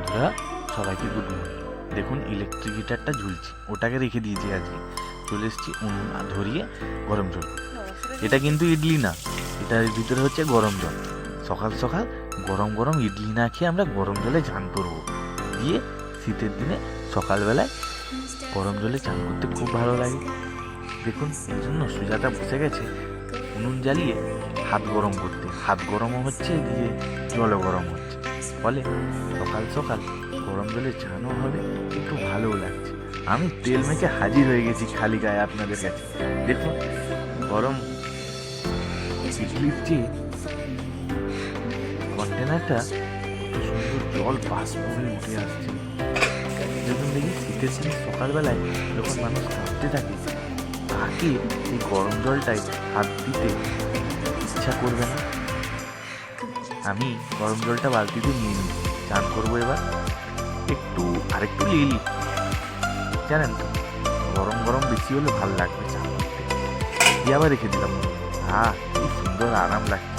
বন্ধুরা, সবাইকে good morning. দেখুন, ইলেকট্রিক হিটারটা ঝুলছে, ওটাকে রেখে দিয়েছি। আজকে চলে এসেছি উনুন ধরিয়ে গরম জল। এটা কিন্তু ইডলি না, এটার ভিতরে হচ্ছে গরম জল। সকাল সকাল গরম গরম ইডলি না খেয়ে আমরা গরম জলে চান করবো। দিয়ে শীতের দিনে সকালবেলায় গরম জলে চান করতে খুব ভালো লাগে। দেখুন, এই জন্য সুজাতা বসে গেছে উনুন জ্বালিয়ে হাত গরম করতে। হাত গরমও হচ্ছে, দিয়ে জলও গরম হচ্ছে, ফলে সকাল সকাল গরম জলে চানও হবে, একটু ভালোও লাগছে। আমি তেল মেখে হাজির হয়ে গেছি খালি গায়ে আপনাদের কাছে। দেখুন, গরম ইডলির যে কন্টেনারটা, কত সুন্দর জল বাষ্প হয়ে উঠে আসছে। দেখুন, দেখি শীতের দিন সকালবেলায় যখন মানুষ কাঁপতে থাকে, তাকে এই গরম জলটায় হাত দিতে ইচ্ছা করবে না? আমি গরম জলটা বালতিতে নিয়ে নিই, চান করবো এবার। আরেকটু লিলি, জানেন তো, গরম গরম বেশি হলে ভালো লাগবে চান করতে। দিয়ে আবার রেখে দিলাম। কি সুন্দর আরাম লাগছে।